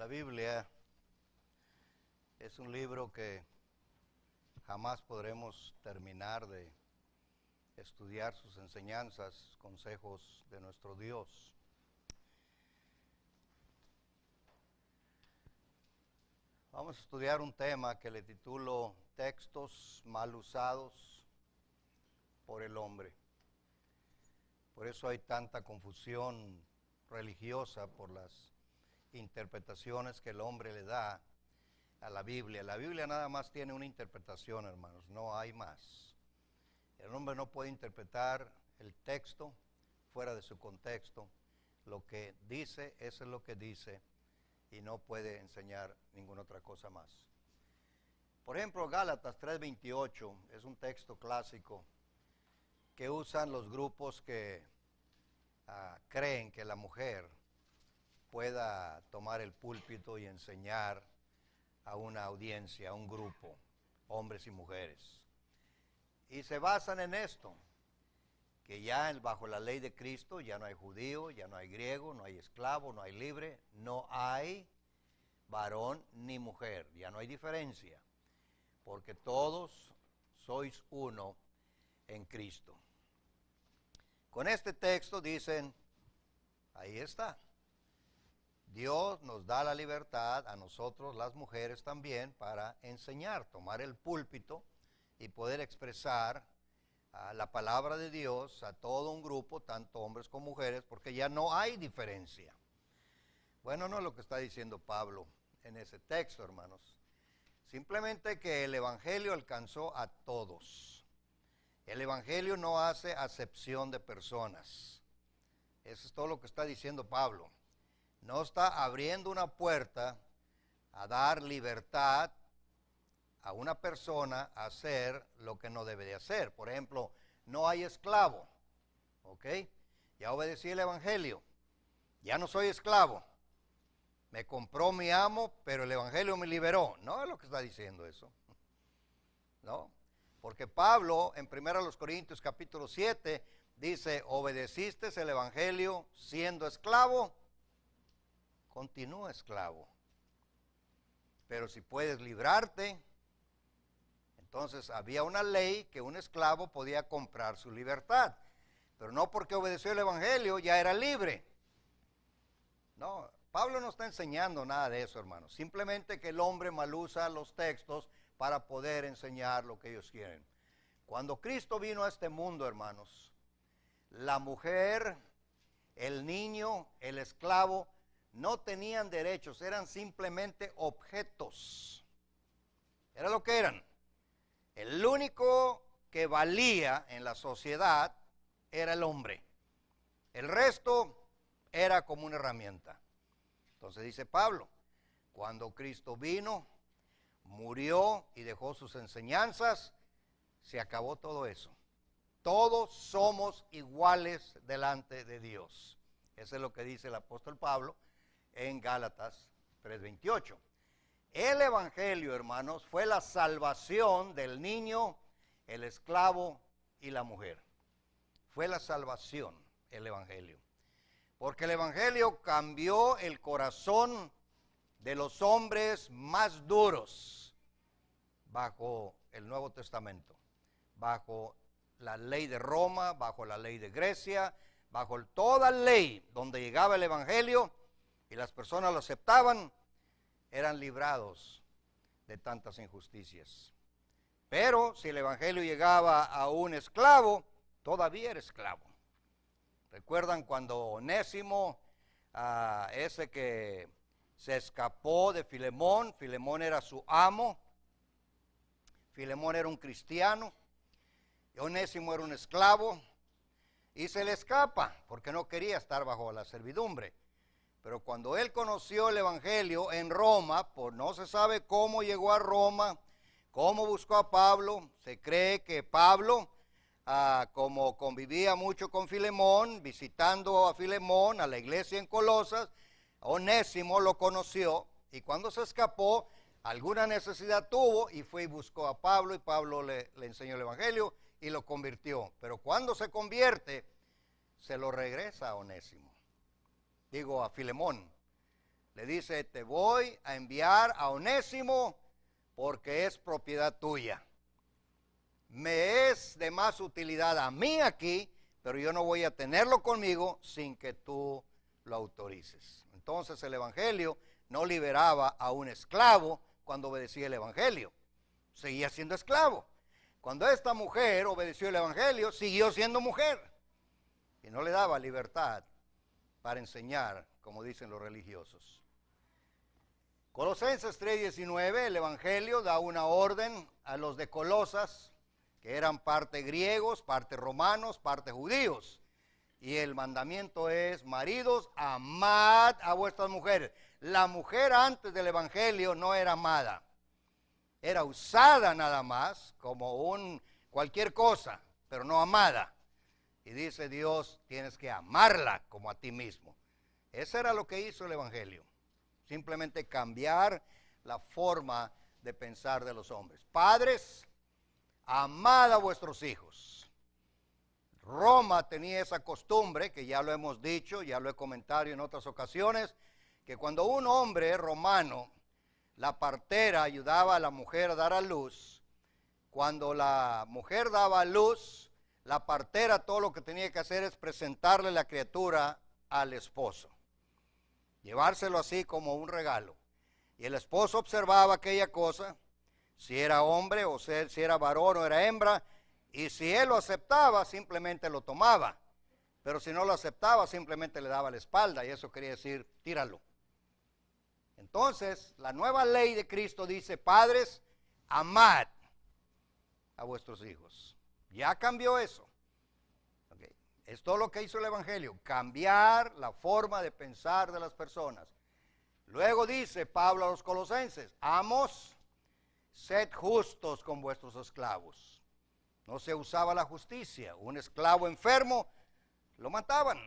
La Biblia es un libro que jamás podremos terminar de estudiar sus enseñanzas, consejos de nuestro Dios. Vamos a estudiar un tema que le titulo Textos mal usados por el hombre. Por eso hay tanta confusión religiosa por las interpretaciones que el hombre le da a la Biblia. La Biblia nada más tiene una interpretación, hermanos, no hay más. El hombre no puede interpretar el texto fuera de su contexto. Lo que dice, eso es lo que dice, y no puede enseñar ninguna otra cosa más. Por ejemplo, Gálatas 3:28 es un texto clásico que usan los grupos que creen que la mujer pueda tomar el púlpito y enseñar a una audiencia, a un grupo, hombres y mujeres. Y se basan en esto, que ya bajo la ley de Cristo ya no hay judío, ya no hay griego, no hay esclavo, no hay libre, no hay varón ni mujer, ya no hay diferencia, porque todos sois uno en Cristo. Con este texto dicen, ahí está. Dios nos da la libertad a nosotros, las mujeres también, para enseñar, tomar el púlpito y poder expresar la palabra de Dios a todo un grupo, tanto hombres como mujeres, porque ya no hay diferencia. Bueno, no es lo que está diciendo Pablo en ese texto, hermanos. Simplemente que el Evangelio alcanzó a todos. El Evangelio no hace acepción de personas. Eso es todo lo que está diciendo Pablo. No está abriendo una puerta a dar libertad a una persona a hacer lo que no debe de hacer. Por ejemplo, no hay esclavo, ¿ok? Ya obedecí el Evangelio, ya no soy esclavo. Me compró mi amo, pero el Evangelio me liberó. No es lo que está diciendo eso, ¿no? Porque Pablo, en 1 Corintios capítulo 7, dice, obedeciste el Evangelio siendo esclavo, continúa esclavo. Pero si puedes librarte, entonces había una ley que un esclavo podía comprar su libertad. Pero no porque obedeció el Evangelio ya era libre. No, Pablo no está enseñando nada de eso, hermanos. Simplemente que el hombre mal usa los textos para poder enseñar lo que ellos quieren. Cuando Cristo vino a este mundo, hermanos, la mujer, el niño, el esclavo, no tenían derechos, eran simplemente objetos. Era lo que eran. El único que valía en la sociedad era el hombre. El resto era como una herramienta. Entonces dice Pablo, cuando Cristo vino, murió y dejó sus enseñanzas, se acabó todo eso. Todos somos iguales delante de Dios. Eso es lo que dice el apóstol Pablo en Gálatas 3:28. El Evangelio, hermanos, fue la salvación del niño, el esclavo y la mujer. Fue la salvación, el Evangelio. Porque el Evangelio cambió el corazón de los hombres más duros bajo el Nuevo Testamento, bajo la ley de Roma, bajo la ley de Grecia, bajo toda ley donde llegaba el Evangelio y las personas lo aceptaban, eran librados de tantas injusticias. Pero si el Evangelio llegaba a un esclavo, todavía era esclavo. ¿Recuerdan cuando Onésimo, ese que se escapó de Filemón? Filemón era su amo, Filemón era un cristiano, y Onésimo era un esclavo, y se le escapa porque no quería estar bajo la servidumbre. Pero cuando él conoció el Evangelio en Roma, pues no se sabe cómo llegó a Roma, cómo buscó a Pablo. Se cree que Pablo, como convivía mucho con Filemón, visitando a Filemón, a la iglesia en Colosas, Onésimo lo conoció y cuando se escapó, alguna necesidad tuvo y fue y buscó a Pablo y Pablo le enseñó el Evangelio y lo convirtió. Pero cuando se convierte, se lo regresa a Onésimo. Digo, a Filemón, Le dice, te voy a enviar a Onésimo porque es propiedad tuya. Me es de más utilidad a mí aquí, pero yo no voy a tenerlo conmigo sin que tú lo autorices. Entonces el evangelio no liberaba a un esclavo cuando obedecía el evangelio. Seguía siendo esclavo. Cuando esta mujer obedeció el evangelio, siguió siendo mujer. Y no le daba libertad para enseñar, como dicen los religiosos. Colosenses 3:19, el evangelio da una orden a los de Colosas, que eran parte griegos, parte romanos, parte judíos. Y el mandamiento es, maridos, amad a vuestras mujeres. La mujer antes del evangelio no era amada. Era usada nada más como cualquier cosa, pero no amada. Y dice Dios, tienes que amarla como a ti mismo. Eso era lo que hizo el evangelio. Simplemente cambiar la forma de pensar de los hombres. Padres, amad a vuestros hijos. Roma tenía esa costumbre, que ya lo hemos dicho, ya lo he comentado en otras ocasiones, que cuando un hombre romano, la partera ayudaba a la mujer a dar a luz, cuando la mujer daba a luz, la partera todo lo que tenía que hacer es presentarle la criatura al esposo, llevárselo así como un regalo. Y el esposo observaba aquella cosa, si era hombre o si era varón o era hembra, y si él lo aceptaba, simplemente lo tomaba. Pero si no lo aceptaba, simplemente le daba la espalda, y eso quería decir, tíralo. Entonces, la nueva ley de Cristo dice, padres, amad a vuestros hijos. Ya cambió eso. Okay. Es todo lo que hizo el evangelio, cambiar la forma de pensar de las personas. Luego dice Pablo a los colosenses, amos, sed justos con vuestros esclavos. No se usaba la justicia. Un esclavo enfermo, lo mataban.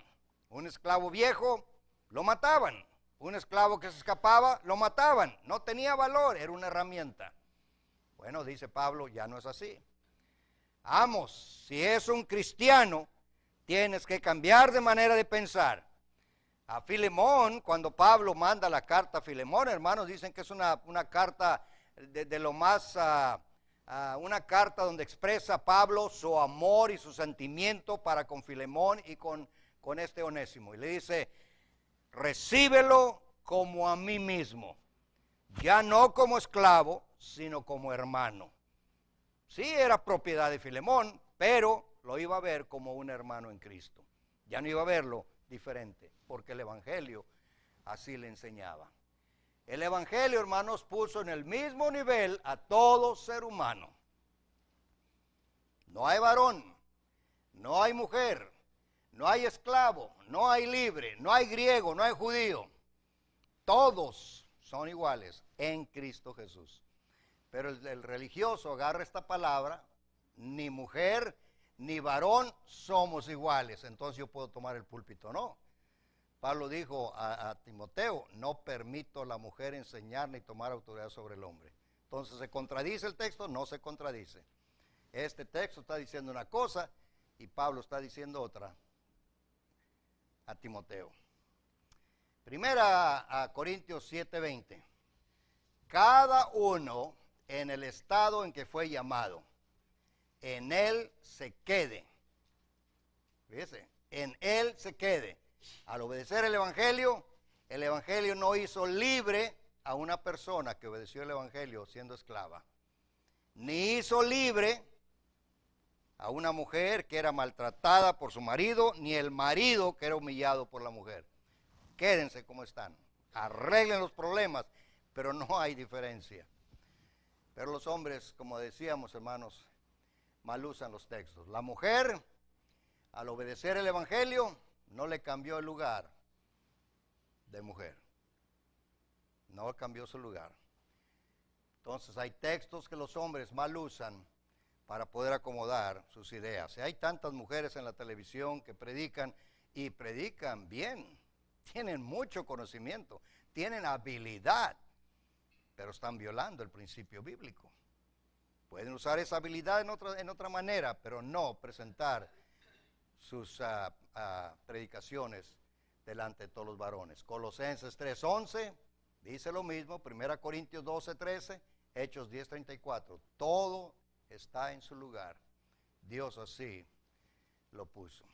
Un esclavo viejo, lo mataban. Un esclavo que se escapaba, lo mataban. No tenía valor, era una herramienta. Bueno, dice Pablo, ya no es así. Amos, si es un cristiano, tienes que cambiar de manera de pensar. A Filemón, cuando Pablo manda la carta a Filemón, hermanos, dicen que es una carta de lo más, una carta donde expresa Pablo su amor y su sentimiento para con Filemón y con este Onésimo. Y le dice, recíbelo como a mí mismo, ya no como esclavo, sino como hermano. Sí, era propiedad de Filemón, pero lo iba a ver como un hermano en Cristo. Ya no iba a verlo diferente, porque el evangelio así le enseñaba. El evangelio, hermanos, puso en el mismo nivel a todo ser humano. No hay varón, no hay mujer, no hay esclavo, no hay libre, no hay griego, no hay judío. Todos son iguales en Cristo Jesús. Pero el religioso agarra esta palabra, ni mujer ni varón somos iguales, entonces yo puedo tomar el púlpito. No. Pablo dijo a Timoteo, no permito a la mujer enseñar ni tomar autoridad sobre el hombre. Entonces, ¿se contradice el texto? No se contradice. Este texto está diciendo una cosa y Pablo está diciendo otra a Timoteo. Primera a Corintios 7:20. Cada uno en el estado en que fue llamado, en él se quede. Fíjese, en él se quede. Al obedecer el evangelio no hizo libre a una persona que obedeció el evangelio siendo esclava, ni hizo libre a una mujer que era maltratada por su marido, ni el marido que era humillado por la mujer. Quédense como están, arreglen los problemas, pero no hay diferencia. Pero los hombres, como decíamos, hermanos, mal usan los textos. La mujer, al obedecer el evangelio, no le cambió el lugar de mujer. No cambió su lugar. Entonces hay textos que los hombres mal usan para poder acomodar sus ideas. Y hay tantas mujeres en la televisión que predican y predican bien. Tienen mucho conocimiento, tienen habilidad, pero están violando el principio bíblico. Pueden usar esa habilidad en otra manera, pero no presentar sus predicaciones delante de todos los varones. Colosenses 3:11 dice lo mismo, 1 Corintios 12:13, Hechos 10:34. Todo está en su lugar. Dios así lo puso.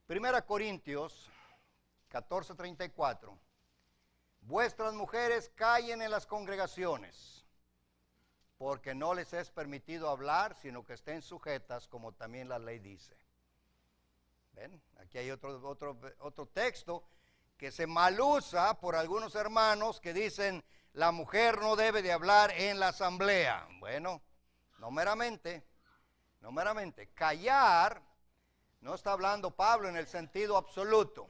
1 Corintios 14:34. Vuestras mujeres callen en las congregaciones, porque no les es permitido hablar, sino que estén sujetas, como también la ley dice. ¿Ven? Aquí hay otro texto que se malusa por algunos hermanos que dicen, la mujer no debe de hablar en la asamblea. Bueno, no meramente. Callar, no está hablando Pablo en el sentido absoluto.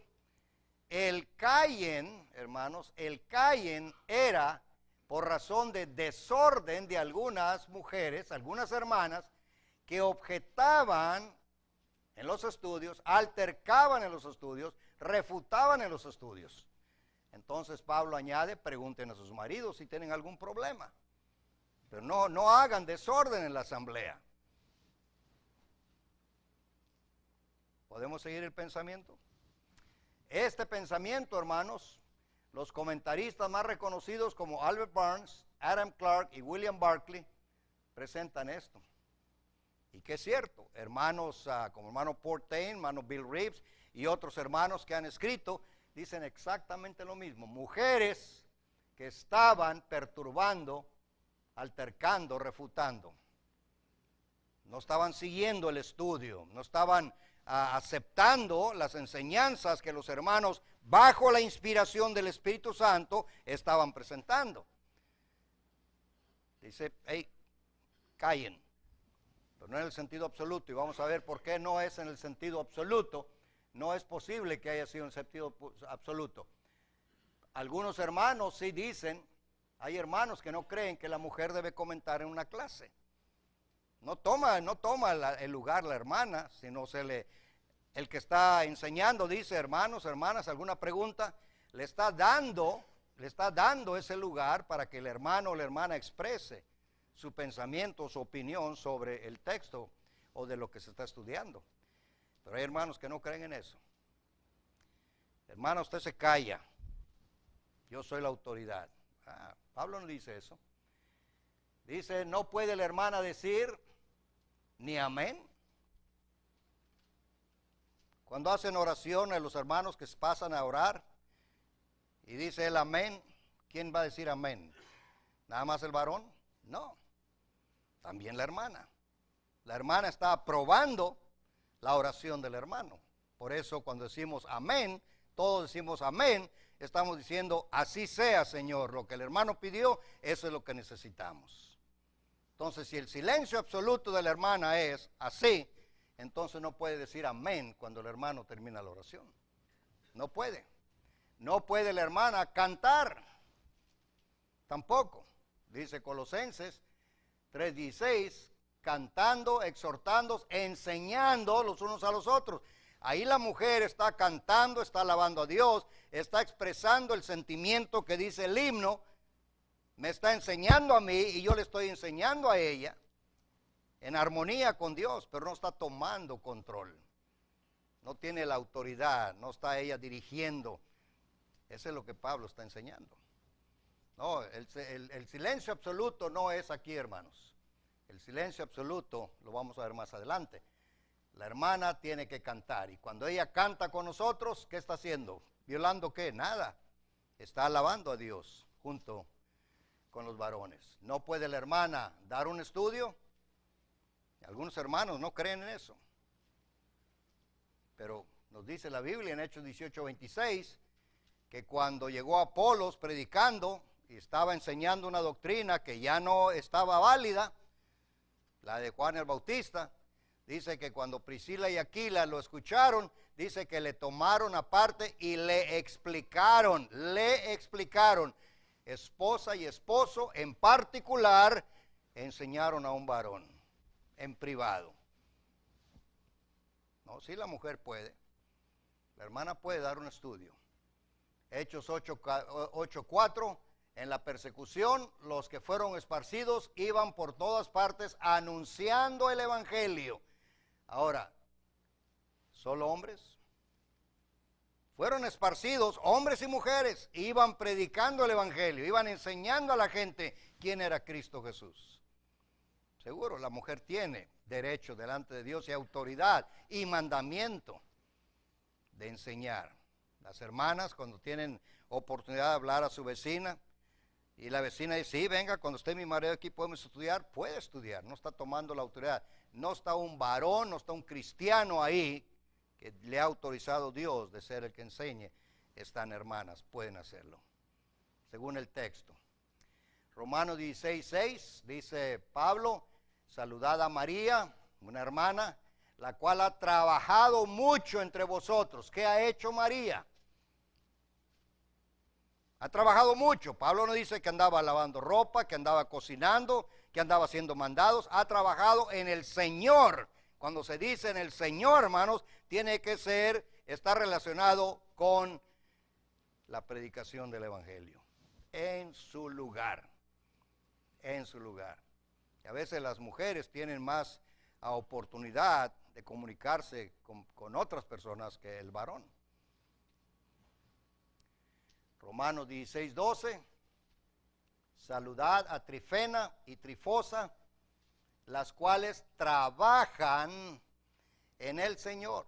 El callen, hermanos, el callen era por razón de desorden de algunas mujeres, algunas hermanas, que objetaban en los estudios, altercaban en los estudios, refutaban en los estudios. Entonces Pablo añade, pregunten a sus maridos si tienen algún problema. Pero no hagan desorden en la asamblea. ¿Podemos seguir el pensamiento? Este pensamiento, hermanos, los comentaristas más reconocidos como Albert Barnes, Adam Clark y William Barclay presentan esto. Y que es cierto, hermanos como hermano Portain, hermano Bill Reeves y otros hermanos que han escrito, dicen exactamente lo mismo. Mujeres que estaban perturbando, altercando, refutando. No estaban siguiendo el estudio, no estaban aceptando las enseñanzas que los hermanos, bajo la inspiración del Espíritu Santo, estaban presentando. Dice, hey, callen, pero no en el sentido absoluto, y vamos a ver por qué no es en el sentido absoluto. No es posible que haya sido en sentido absoluto. Algunos hermanos sí dicen, hay hermanos que no creen que la mujer debe comentar en una clase. No toma el lugar la hermana, sino el que está enseñando dice, hermanos, hermanas, alguna pregunta, le está dando ese lugar para que el hermano o la hermana exprese su pensamiento, su opinión sobre el texto o de lo que se está estudiando. Pero hay hermanos que no creen en eso. Hermano, usted se calla. Yo soy la autoridad. Pablo no dice eso. Dice, no puede la hermana decir ni amén. Cuando hacen oración a los hermanos que pasan a orar y dice el amén, ¿quién va a decir amén? ¿Nada más el varón? No, también la hermana. La hermana está aprobando la oración del hermano. Por eso cuando decimos amén, todos decimos amén, estamos diciendo así sea, Señor, lo que el hermano pidió, eso es lo que necesitamos. Entonces, si el silencio absoluto de la hermana es así, entonces no puede decir amén cuando el hermano termina la oración. No puede. No puede la hermana cantar. Tampoco. Dice Colosenses 3:16, cantando, exhortando, enseñando los unos a los otros. Ahí la mujer está cantando, está alabando a Dios, está expresando el sentimiento que dice el himno, me está enseñando a mí y yo le estoy enseñando a ella en armonía con Dios, pero no está tomando control. No tiene la autoridad, no está ella dirigiendo. Eso es lo que Pablo está enseñando. No, el silencio absoluto no es aquí, hermanos. El silencio absoluto lo vamos a ver más adelante. La hermana tiene que cantar y cuando ella canta con nosotros, ¿qué está haciendo? ¿Violando qué? Nada. Está alabando a Dios junto con los varones. ¿No puede la hermana dar un estudio? Algunos hermanos no creen en eso. Pero nos dice la Biblia en Hechos 18:26 que cuando llegó Apolos predicando y estaba enseñando una doctrina que ya no estaba válida, la de Juan el Bautista, dice que cuando Priscila y Aquila lo escucharon, dice que le tomaron aparte y le explicaron, esposa y esposo en particular, enseñaron a un varón en privado. No, sí la mujer puede, la hermana puede dar un estudio. Hechos 8:4, en la persecución los que fueron esparcidos iban por todas partes anunciando el evangelio. Ahora, ¿solo hombres? Fueron esparcidos, hombres y mujeres, iban predicando el evangelio, iban enseñando a la gente quién era Cristo Jesús. Seguro, la mujer tiene derecho delante de Dios y autoridad y mandamiento de enseñar. Las hermanas, cuando tienen oportunidad de hablar a su vecina, y la vecina dice, sí, venga, cuando esté mi marido aquí podemos estudiar, puede estudiar, no está tomando la autoridad. No está un varón, no está un cristiano ahí, que le ha autorizado Dios de ser el que enseñe. Están hermanas, pueden hacerlo, según el texto. Romanos 16:6 dice Pablo, saludad a María, una hermana, la cual ha trabajado mucho entre vosotros. ¿Qué ha hecho María? Ha trabajado mucho. Pablo no dice que andaba lavando ropa, que andaba cocinando, que andaba haciendo mandados. Ha trabajado en el Señor. Cuando se dice en el Señor, hermanos, tiene que estar relacionado con la predicación del Evangelio. En su lugar. En su lugar. Y a veces las mujeres tienen más oportunidad de comunicarse con otras personas que el varón. Romanos 16:12, saludad a Trifena y Trifosa, las cuales trabajan en el Señor.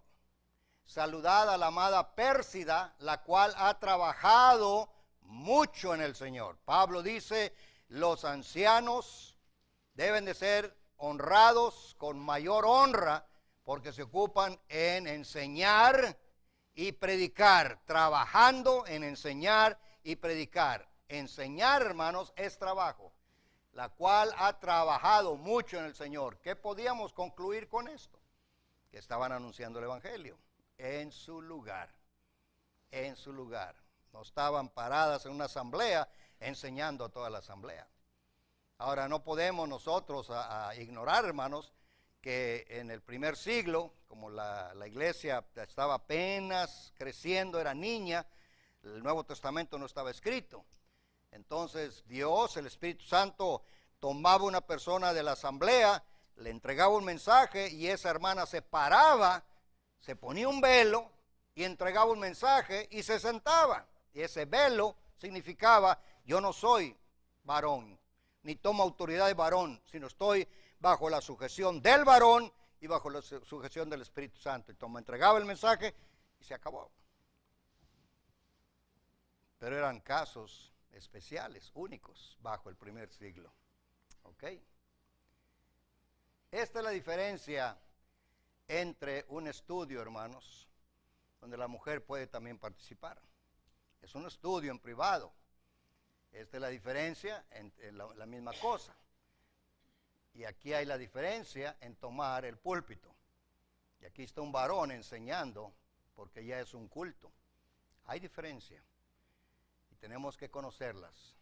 Saludad a la amada Pérsida, la cual ha trabajado mucho en el Señor. Pablo dice, los ancianos deben de ser honrados con mayor honra porque se ocupan en enseñar y predicar, trabajando en enseñar y predicar. Enseñar, hermanos, es trabajo, la cual ha trabajado mucho en el Señor. ¿Qué podíamos concluir con esto? Que estaban anunciando el Evangelio en su lugar, en su lugar. No estaban paradas en una asamblea enseñando a toda la asamblea. Ahora, no podemos nosotros ignorar, hermanos, que en el primer siglo, como la iglesia estaba apenas creciendo, era niña, el Nuevo Testamento no estaba escrito. Entonces Dios, el Espíritu Santo, tomaba una persona de la asamblea, le entregaba un mensaje y esa hermana se paraba, se ponía un velo y entregaba un mensaje y se sentaba. Y ese velo significaba, yo no soy varón, ni tomo autoridad de varón, sino estoy bajo la sujeción del varón y bajo la sujeción del Espíritu Santo. Y entregaba el mensaje y se acabó. Pero eran casos especiales, únicos, bajo el primer siglo. ¿Ok? Esta es la diferencia entre un estudio, hermanos, donde la mujer puede también participar. Es un estudio en privado. Esta es la diferencia en la misma cosa. Y aquí hay la diferencia en tomar el púlpito. Y aquí está un varón enseñando porque ya es un culto. Hay diferencia. Y tenemos que conocerlas.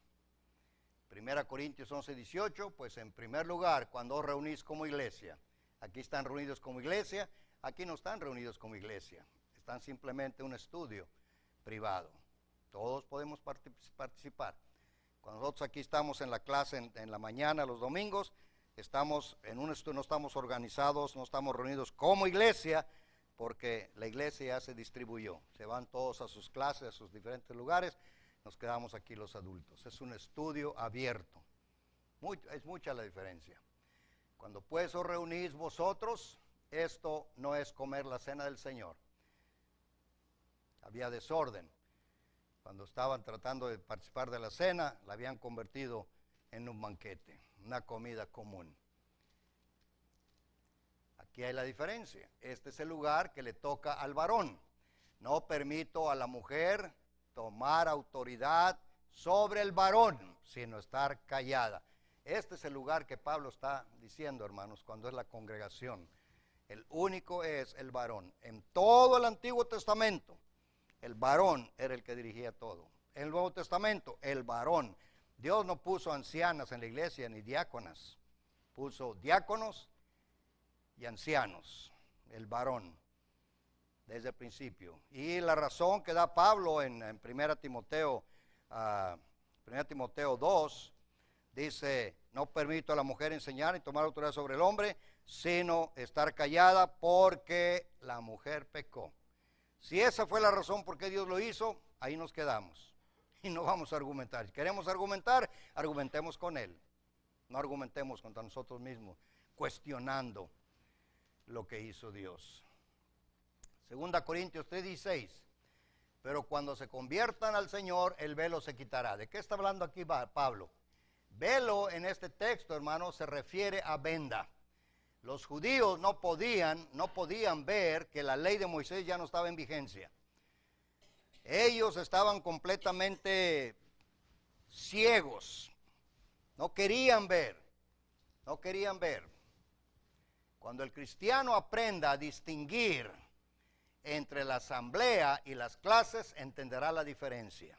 1 Corintios 11:18, pues en primer lugar, cuando os reunís como iglesia, aquí están reunidos como iglesia, aquí no están reunidos como iglesia. Están simplemente un estudio privado. Todos podemos participar. Cuando nosotros aquí estamos en la clase en la mañana, los domingos, estamos en un estudio, no estamos organizados, no estamos reunidos como iglesia, porque la iglesia ya se distribuyó. Se van todos a sus clases, a sus diferentes lugares, nos quedamos aquí los adultos. Es un estudio abierto. Es mucha la diferencia. Cuando pues os reunís vosotros, esto no es comer la cena del Señor. Había desorden. Cuando estaban tratando de participar de la cena, la habían convertido en un banquete, una comida común. Aquí hay la diferencia. Este es el lugar que le toca al varón. No permito a la mujer tomar autoridad sobre el varón, sino estar callada. Este es el lugar que Pablo está diciendo, hermanos, cuando es la congregación. El único es el varón. En todo el Antiguo Testamento, el varón era el que dirigía todo. En el Nuevo Testamento, el varón. Dios no puso ancianas en la iglesia ni diáconas. Puso diáconos y ancianos, el varón, desde el principio. Y la razón que da Pablo en 1 Timoteo 2, dice, no permito a la mujer enseñar ni tomar autoridad sobre el hombre, sino estar callada porque la mujer pecó. Si esa fue la razón por qué Dios lo hizo, ahí nos quedamos. Y no vamos a argumentar. Si queremos argumentar, argumentemos con Él. No argumentemos contra nosotros mismos, cuestionando lo que hizo Dios. 2 Corintios 3:16. Pero cuando se conviertan al Señor, el velo se quitará. ¿De qué está hablando aquí Pablo? Velo en este texto, hermano, se refiere a venda. Los judíos no podían ver que la ley de Moisés ya no estaba en vigencia. Ellos estaban completamente ciegos. No querían ver. Cuando el cristiano aprenda a distinguir entre la asamblea y las clases, entenderá la diferencia.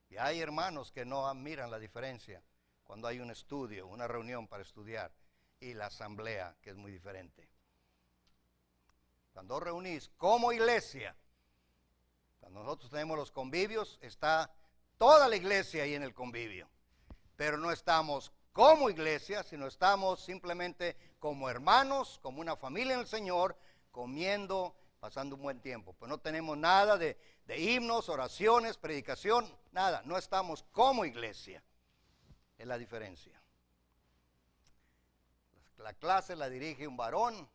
Y hay hermanos que no miran la diferencia cuando hay un estudio, una reunión para estudiar, y la asamblea, que es muy diferente. Cuando os reunís como iglesia, cuando nosotros tenemos los convivios, está toda la iglesia ahí en el convivio. Pero no estamos como iglesia, sino estamos simplemente como hermanos, como una familia en el Señor, comiendo, pasando un buen tiempo. Pues no tenemos nada de himnos, oraciones, predicación, nada. No estamos como iglesia. Es la diferencia. La clase la dirige un varón,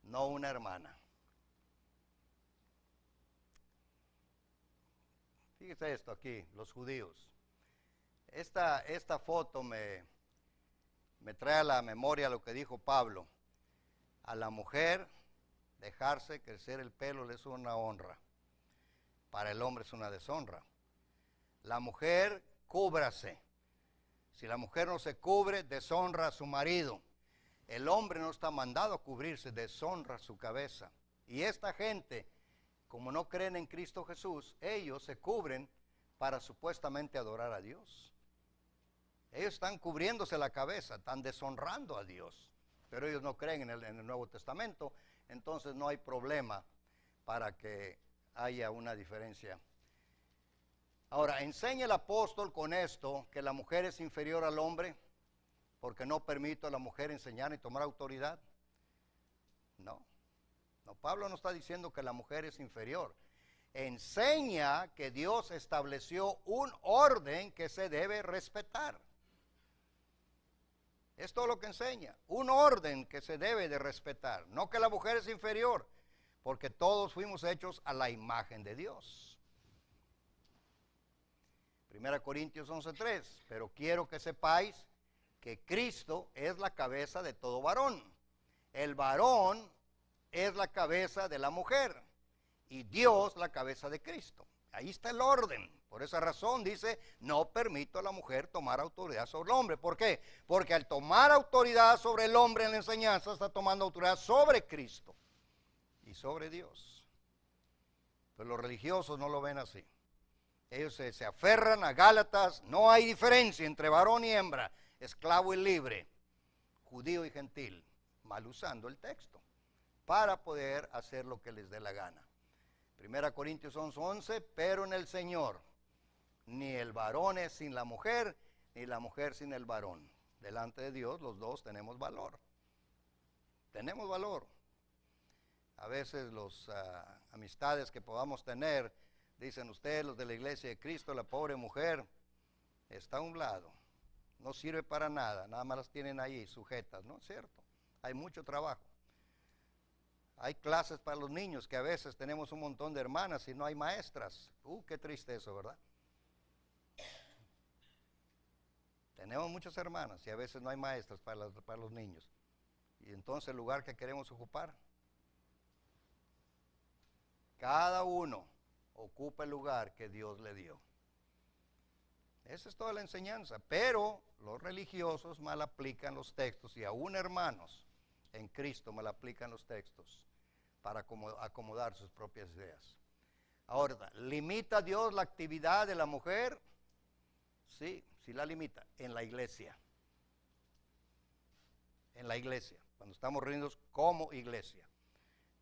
no una hermana. Fíjese esto aquí, los judíos. Esta foto me trae a la memoria lo que dijo Pablo. A la mujer dejarse crecer el pelo le es una honra. Para el hombre es una deshonra. La mujer, cúbrase. Si la mujer no se cubre, deshonra a su marido. El hombre no está mandado a cubrirse, deshonra su cabeza. Y esta gente, como no creen en Cristo Jesús, ellos se cubren para supuestamente adorar a Dios. Ellos están cubriéndose la cabeza, están deshonrando a Dios. Pero ellos no creen en el Nuevo Testamento, entonces no hay problema para que haya una diferencia. Ahora, ¿enseña el apóstol con esto que la mujer es inferior al hombre porque no permite a la mujer enseñar y tomar autoridad? No, Pablo no está diciendo que la mujer es inferior. Enseña que Dios estableció un orden que se debe respetar. Es todo lo que enseña, un orden que se debe de respetar, no que la mujer es inferior, porque todos fuimos hechos a la imagen de Dios. 1 Corintios 11:3, pero quiero que sepáis que Cristo es la cabeza de todo varón. El varón es la cabeza de la mujer y Dios la cabeza de Cristo. Ahí está el orden. Por esa razón dice, no permito a la mujer tomar autoridad sobre el hombre. ¿Por qué? Porque al tomar autoridad sobre el hombre en la enseñanza, está tomando autoridad sobre Cristo y sobre Dios. Pero los religiosos no lo ven así. Ellos se aferran a Gálatas, no hay diferencia entre varón y hembra, esclavo y libre, judío y gentil, mal usando el texto, para poder hacer lo que les dé la gana. 1 Corintios 11:11, pero en el Señor, ni el varón es sin la mujer, ni la mujer sin el varón. Delante de Dios los dos tenemos valor. Tenemos valor. A veces las amistades que podamos tener, dicen ustedes, los de la iglesia de Cristo, la pobre mujer está a un lado, no sirve para nada, nada más las tienen ahí sujetas, ¿no es cierto? Hay mucho trabajo. Hay clases para los niños que a veces tenemos un montón de hermanas y no hay maestras. Qué triste eso, ¿verdad? Tenemos muchas hermanas y a veces no hay maestras para los niños. Y entonces el lugar que queremos ocupar, cada uno ocupa el lugar que Dios le dio. Esa es toda la enseñanza, pero los religiosos mal aplican los textos y aún hermanos en Cristo mal aplican los textos para acomodar sus propias ideas. Ahora, ¿limita Dios la actividad de la mujer? Sí, sí la limita, en la iglesia. En la iglesia, cuando estamos reunidos como iglesia,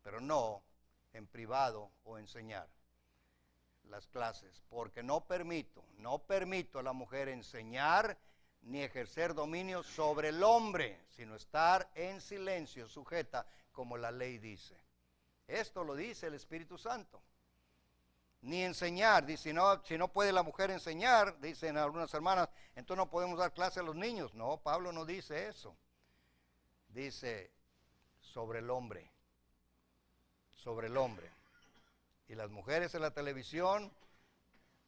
pero no en privado o enseñar las clases, porque no permito a la mujer enseñar ni ejercer dominio sobre el hombre, sino estar en silencio, sujeta, como la ley dice. Esto lo dice el Espíritu Santo. Ni enseñar, dice, si no puede la mujer enseñar, dicen algunas hermanas, entonces no podemos dar clase a los niños. No, Pablo no dice eso. Dice sobre el hombre. Sobre el hombre. Y las mujeres en la televisión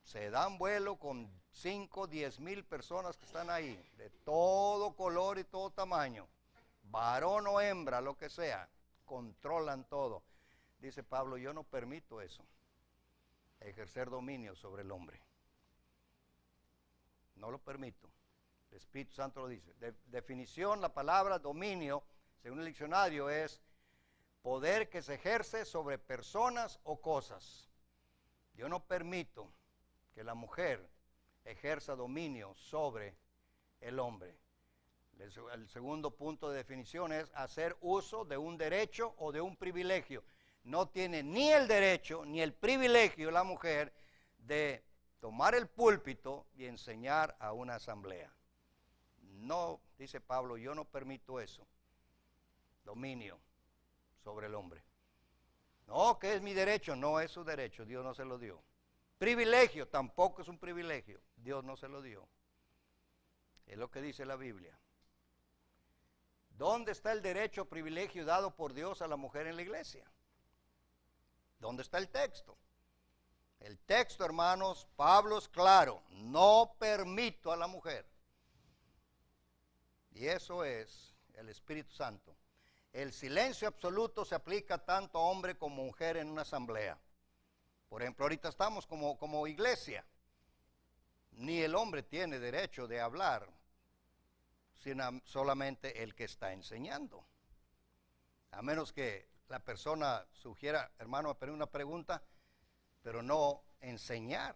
se dan vuelo con 5, 10 mil personas que están ahí, de todo color y todo tamaño, varón o hembra, lo que sea, controlan todo. Dice Pablo, yo no permito eso, ejercer dominio sobre el hombre. No lo permito. El Espíritu Santo lo dice. Definición, la palabra dominio, según el diccionario, es poder que se ejerce sobre personas o cosas. Yo no permito que la mujer ejerza dominio sobre el hombre. El segundo punto de definición es hacer uso de un derecho o de un privilegio. No tiene ni el derecho ni el privilegio la mujer de tomar el púlpito y enseñar a una asamblea. No, dice Pablo, yo no permito eso. Dominio sobre el hombre. No, que es mi derecho, no es su derecho, Dios no se lo dio. Privilegio, tampoco es un privilegio, Dios no se lo dio. Es lo que dice la Biblia. ¿Dónde está el derecho o privilegio dado por Dios a la mujer en la iglesia? ¿Dónde está el texto? El texto, hermanos, Pablo es claro, no permito a la mujer. Y eso es el Espíritu Santo. El silencio absoluto se aplica tanto a hombre como mujer en una asamblea. Por ejemplo, ahorita estamos como iglesia. Ni el hombre tiene derecho de hablar, sino solamente el que está enseñando. A menos que la persona sugiera, hermano, me permite una pregunta, pero no enseñar.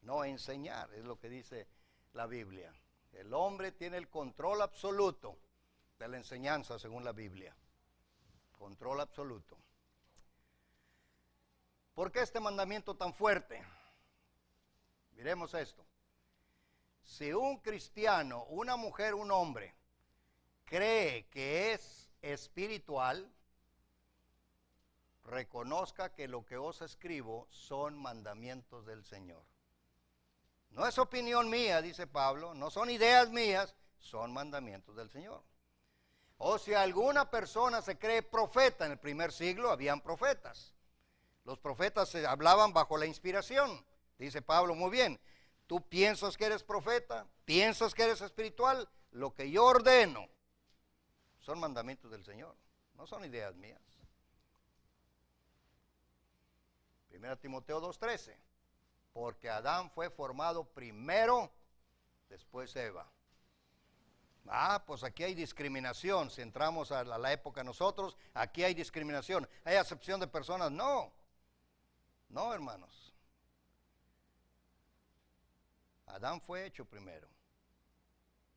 No enseñar, es lo que dice la Biblia. El hombre tiene el control absoluto de la enseñanza según la Biblia. Control absoluto. ¿Por qué este mandamiento tan fuerte? Miremos esto. Si un cristiano, una mujer, un hombre, cree que es espiritual, reconozca que lo que os escribo son mandamientos del Señor. No es opinión mía, dice Pablo, no son ideas mías, son mandamientos del Señor. O si alguna persona se cree profeta, en el primer siglo habían profetas. Los profetas se hablaban bajo la inspiración. Dice Pablo, muy bien, tú piensas que eres profeta, piensas que eres espiritual, lo que yo ordeno son mandamientos del Señor, no son ideas mías. 1 Timoteo 2:13, porque Adán fue formado primero, después Eva. Pues aquí hay discriminación, si entramos a la época nosotros, aquí hay discriminación, ¿hay acepción de personas? No, hermanos. Adán fue hecho primero.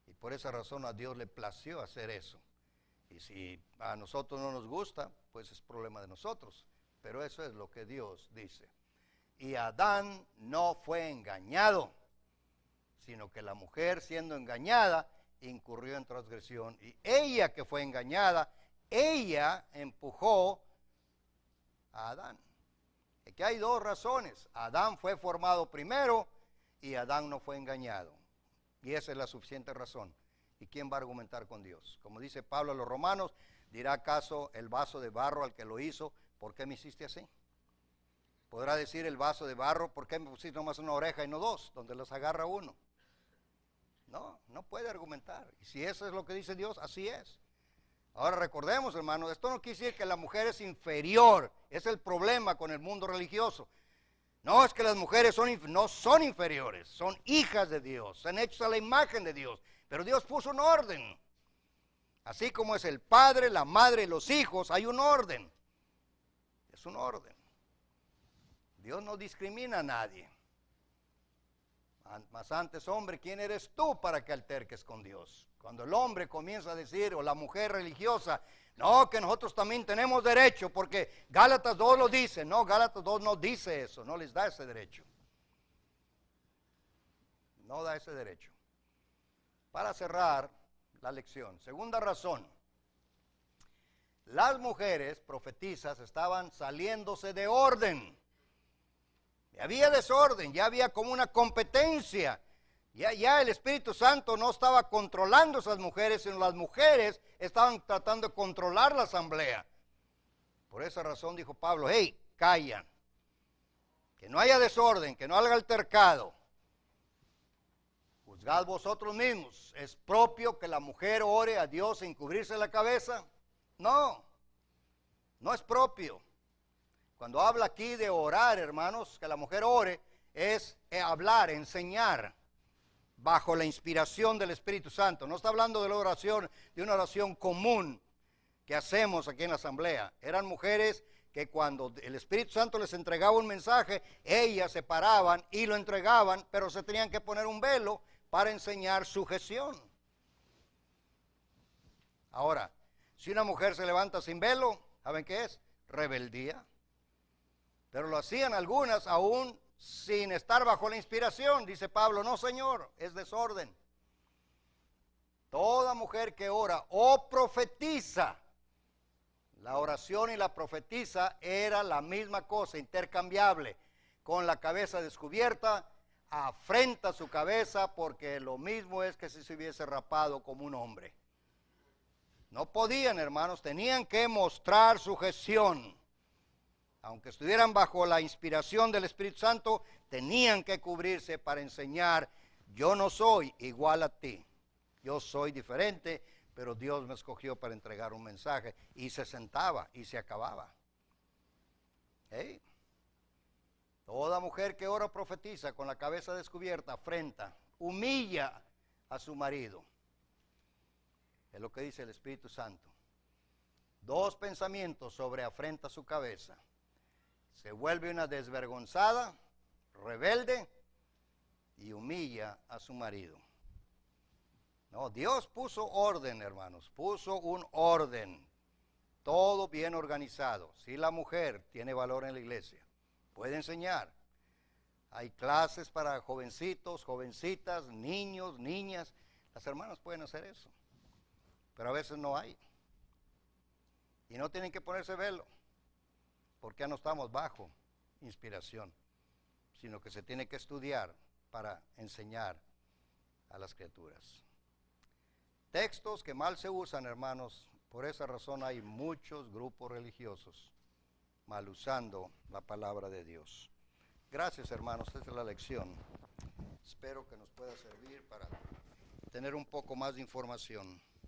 Y por esa razón a Dios le plació hacer eso. Y si a nosotros no nos gusta, pues es problema de nosotros. Pero eso es lo que Dios dice. Y Adán no fue engañado, sino que la mujer siendo engañada incurrió en transgresión. Y ella que fue engañada, ella empujó a Adán. Aquí hay dos razones. Adán fue formado primero y Adán no fue engañado. Y esa es la suficiente razón. ¿Y quién va a argumentar con Dios? Como dice Pablo a los romanos, ¿dirá acaso el vaso de barro al que lo hizo, ¿por qué me hiciste así? Podrá decir el vaso de barro, ¿por qué me pusiste nomás una oreja y no dos, donde los agarra uno? No puede argumentar. Y si eso es lo que dice Dios, así es. Ahora recordemos, hermano, esto no quiere decir que la mujer es inferior. Es el problema con el mundo religioso. No, es que las mujeres no son inferiores, son hijas de Dios, son hechas a la imagen de Dios. Pero Dios puso un orden. Así como es el padre, la madre y los hijos, hay un orden. Es un orden. Dios no discrimina a nadie. Más antes, hombre, ¿quién eres tú para que alterques con Dios? Cuando el hombre comienza a decir, o la mujer religiosa, no, que nosotros también tenemos derecho, porque Gálatas 2 lo dice. No, Gálatas 2 no dice eso, no les da ese derecho. No da ese derecho. Para cerrar la lección, segunda razón, las mujeres profetizas estaban saliéndose de orden. Ya había desorden, ya había como una competencia. Ya el Espíritu Santo no estaba controlando a esas mujeres, sino las mujeres estaban tratando de controlar la asamblea. Por esa razón dijo Pablo, hey, callan, que no haya desorden, que no haya altercado. Juzgad vosotros mismos, ¿es propio que la mujer ore a Dios sin cubrirse la cabeza? No, no es propio. Cuando habla aquí de orar, hermanos, que la mujer ore, es hablar, enseñar, bajo la inspiración del Espíritu Santo. No está hablando de la oración, de una oración común que hacemos aquí en la asamblea. Eran mujeres que cuando el Espíritu Santo les entregaba un mensaje, ellas se paraban y lo entregaban, pero se tenían que poner un velo para enseñar sujeción. Ahora, si una mujer se levanta sin velo, ¿saben qué es? Rebeldía. Pero lo hacían algunas aún sin estar bajo la inspiración. Dice Pablo, no señor, es desorden. Toda mujer que ora o profetiza, la oración y la profetiza era la misma cosa, intercambiable. Con la cabeza descubierta, afrenta su cabeza porque lo mismo es que si se hubiese rapado como un hombre. No podían, hermanos, tenían que mostrar sujeción. Aunque estuvieran bajo la inspiración del Espíritu Santo, tenían que cubrirse para enseñar, yo no soy igual a ti, yo soy diferente, pero Dios me escogió para entregar un mensaje. Y se sentaba y se acababa. ¿Eh? Toda mujer que ora o profetiza con la cabeza descubierta, afrenta, humilla a su marido. Es lo que dice el Espíritu Santo. Dos pensamientos sobre afrenta su cabeza. Se vuelve una desvergonzada, rebelde y humilla a su marido. No, Dios puso orden, hermanos, puso un orden, todo bien organizado. Si la mujer tiene valor en la iglesia, puede enseñar. Hay clases para jovencitos, jovencitas, niños, niñas. Las hermanas pueden hacer eso, pero a veces no hay. Y no tienen que ponerse velo, porque ya no estamos bajo inspiración, sino que se tiene que estudiar para enseñar a las criaturas. Textos que mal se usan, hermanos, por esa razón hay muchos grupos religiosos mal usando la palabra de Dios. Gracias, hermanos, esta es la lección. Espero que nos pueda servir para tener un poco más de información.